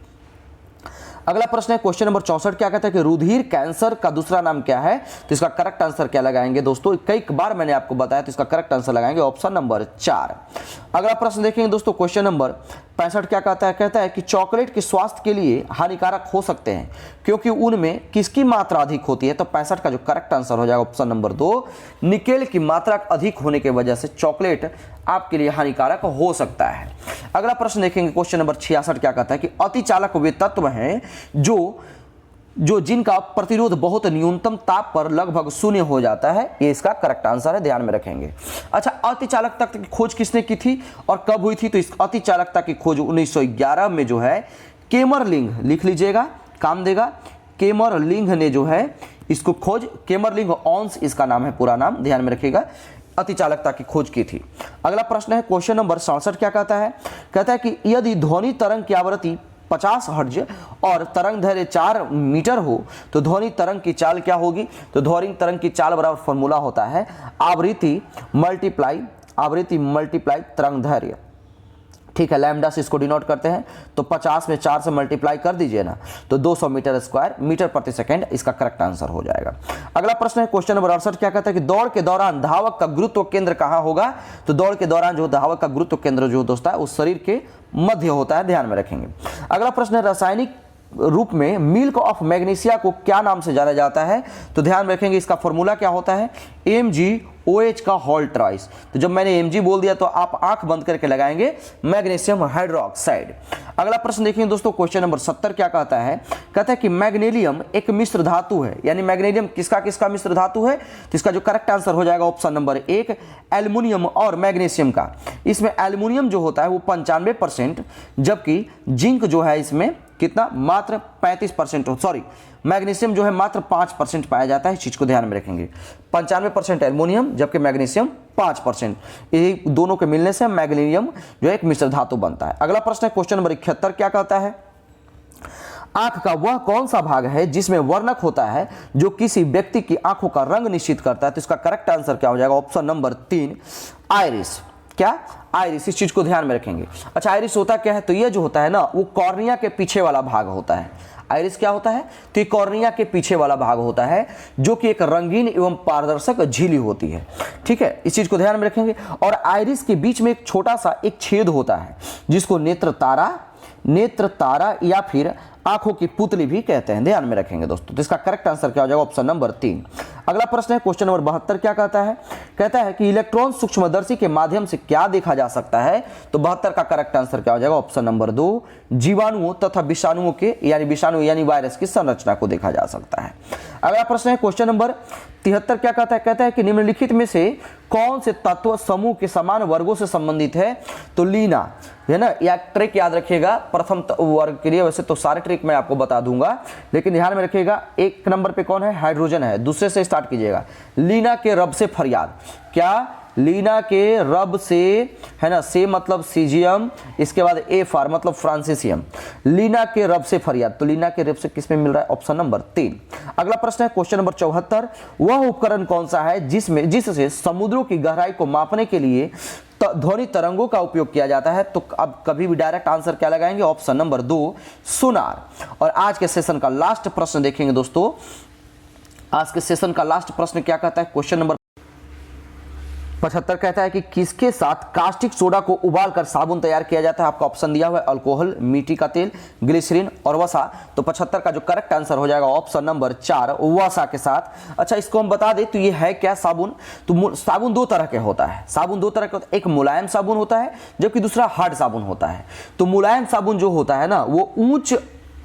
अगला प्रश्न है क्वेश्चन नंबर 64, क्या कहता है कि रुधिर कैंसर का दूसरा नाम क्या है। तो इसका करेक्ट आंसर क्या लगाएंगे दोस्तों, कई बार मैंने आपको बताया, तो इसका करेक्ट आंसर लगाएंगे ऑप्शन नंबर 4। अगला प्रश्न देखेंगे दोस्तों क्वेश्चन नंबर 65, क्या कहता है कि चॉकलेट के स्वास्थ्य के लिए हानिकारक हो सकते हैं क्योंकि उनमें किसकी मात्रा अधिक होती है। तो 65 का जो करेक्ट आंसर हो जाएगा ऑप्शन नंबर 2, निकेल की मात्रा अधिक होने की वजह से चॉकलेट आपके लिए हानिकारक हो सकता है। अगला प्रश्न देखेंगे क्वेश्चन नंबर 66, क्या कहता है कि अतिचालक वे तत्व हैं जो जिनका प्रतिरोध बहुत न्यूनतम ताप पर लगभग शून्य हो जाता है। ये इसका करेक्ट आंसर है, ध्यान में रखेंगे। अच्छा, अतिचालकता की खोज किसने की थी और कब हुई थी। तो इस अतिचालकता की खोज 1911 में जो है केमरलिंग, लिख लीजिएगा काम देगा, केमरलिंग ने जो है इसको खोज, केमरलिंग ऑन्स इसका नाम है, पूरा नाम ध्यान में रखिएगा, अतिचालकता की खोज की थी। अगला प्रश्न है क्वेश्चन नंबर 67, क्या कहता है कि यदि ध्वनि तरंग की आवृत्ति 50 हर्ट्ज और तरंग दैर्घ्य 4 मीटर हो तो ध्वनि तरंग की चाल क्या होगी। तो ध्वनि तरंग की चाल बराबर फॉर्मूला होता है आवृत्ति मल्टीप्लाई तरंग दैर्घ्य, ठीक है, लैम्डा से इसको डिनोट करते हैं। तो 50 में 4 से मल्टीप्लाई कर दीजिए ना, तो 200 मीटर स्क्वायर मीटर प्रति सेकंड इसका करेक्ट आंसर हो जाएगा। अगला प्रश्न है क्वेश्चन नंबर 68, क्या कहता है कि दौड़ के दौरान धावक का गुरुत्व केंद्र कहां होगा। तो दौड़ के दौरान जो धावक का गुरुत्व केंद्र जो दोस्त है उस शरीर के मध्य होता है, ध्यान में रखेंगे। अगला प्रश्न है रासायनिक रूप में मिल्क ऑफ मैग्नीशिया को क्या नाम से जाना जाता है। तो ध्यान रखेंगे इसका फॉर्मूला क्या होता है, MgOH का होल ट्राइस। तो जब मैंने Mg बोल दिया तो आप आंख बंद करके लगाएंगे मैग्नीशियम हाइड्रोक्साइड। अगला प्रश्न देखिए दोस्तों क्वेश्चन नंबर 70, क्या कहता है कि मैग्नीशियम एक मिश्र धातु है, यानी मैग्नीशियम किसका मिश्र धातु है। तो इसका जो करेक्ट आंसर हो जाएगा ऑप्शन नंबर 1, एल्युमिनियम और मैग्नीशियम का। इसमें एल्युमिनियम जो होता है वो 95%, जबकि जिंक जो है इसमें कितना, मात्र 35%, सॉरी मैग्नीशियम जो है मात्र 5% पाया जाता है। इस चीज को ध्यान में रखेंगे, 95% एल्युमिनियम जबकि मैग्नीशियम 5%, ये दोनों के मिलने से मैग्नीशियम जो एक मिश्र धातु बनता है। अगला प्रश्न है क्वेश्चन नंबर 71, क्या कहता है आंख का वह कौन सा भाग है जिसमें वर्णक होता है जो किसी व्यक्ति की आंखों का रंग निश्चित करता है। तो इसका करेक्ट आंसर क्या हो जाएगा ऑप्शन नंबर 3, आइरिस। क्या, आइरिस, इस चीज को ध्यान में रखेंगे। अच्छा, आइरिस होता क्या है, तो ये जो होता है ना वो कॉर्निया के पीछे वाला भाग होता है। आइरिस क्या होता है, तो ये कॉर्निया के पीछे वाला भाग होता है जो कि एक रंगीन एवं पारदर्शक झिल्ली होती है, ठीक है, इस चीज को ध्यान में रखेंगे। और आइरिस के बीच में एक छोटा सा एक छेद होता है जिसको नेत्र तारा या फिर आंखों की पुतली भी कहते हैं, ध्यान में रखेंगे दोस्तों। तो इसका करेक्ट आंसर क्या हो जाएगा ऑप्शन नंबर 3। अगला प्रश्न है क्वेश्चन नंबर 72, क्या कहता है कि इलेक्ट्रॉन सूक्ष्मदर्शी के माध्यम से क्या देखा जा सकता है। तो 72 का करेक्ट आंसर क्या हो जाएगा ऑप्शन नंबर 2, जीवाणुओं तथा विषाणुओं के यानी वायरस की संरचना को देखा जा सकता है। अगला प्रश्न है क्वेश्चन नंबर 73, क्या कहता है कि निम्नलिखित में से कौन से तत्व समूह के समान वर्गों से संबंधित है। तो लीना है ना, या ट्रिक याद रखिएगा प्रथम वर्ग के लिए, वैसे तो सारे ट्रिक मैं आपको बता दूंगा लेकिन ध्यान में रखिएगा। एक नंबर पे कौन है, हाइड्रोजन है, दूसरे से स्टार्ट कीजिएगा। लीना के रब से फरियाद, क्या, लीना के रब से, है ना, से मतलब सीजियम, इसके बाद ए फार मतलब फ्रांसिसियम, लीना के रब से फरियाद। तो लीना के रब से किस में मिल रहा है ऑप्शन नंबर 3। अगला प्रश्न है क्वेश्चन नंबर 74, वह उपकरण कौन सा है जिससे समुद्रों की गहराई को मापने के लिए ध्वनि तरंगों का उपयोग किया जाता है। तो अब कभी भी डायरेक्ट आंसर क्या लगाएंगे ऑप्शन नंबर 2, सोनार। और आज के सेशन का लास्ट प्रश्न देखेंगे दोस्तों, आज के सेशन का लास्ट प्रश्न क्या कहता है, क्वेश्चन नंबर 75 कहता है कि किसके साथ कास्टिक सोडा को उबालकर साबुन तैयार किया जाता है। आपका ऑप्शन दिया हुआ है अल्कोहल, मिट्टी का तेल, ग्लिसरीन और वसा। तो 75 का जो करेक्ट आंसर हो जाएगा ऑप्शन नंबर 4, वसा के साथ। अच्छा, इसको हम बता दें तो ये है क्या, साबुन। तो साबुन दो तरह के होता है, साबुन दो तरह के होता है, एक मुलायम साबुन होता है जबकि दूसरा हार्ड साबुन होता है। तो मुलायम साबुन जो होता है ना वो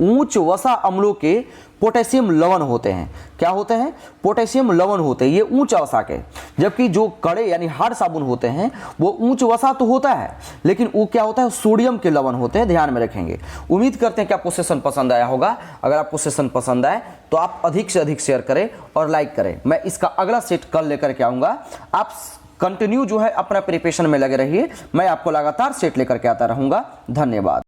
उच्च वसा अम्लों के पोटेशियम लवण होते हैं। क्या होते हैं? पोटेशियम लवण होते हैं, ये उच्च वसा के। जबकि जो कड़े यानी हार्ड साबुन होते हैं वो उच्च वसा तो होता है, लेकिन वो क्या होता है? सोडियम के लवण होते हैं, ध्यान में रखेंगे। उम्मीद करते हैं कि आपको सेशन पसंद आया होगा। अगर आपको सेशन पसंद आए तो आप अधिक से अधिक शेयर करें और लाइक करें। मैं इसका अगला सेट कल लेकर के आऊँगा। आप कंटिन्यू जो है अपना प्रिपरेशन में लगे रहिए, मैं आपको लगातार सेट लेकर के आता रहूँगा। धन्यवाद।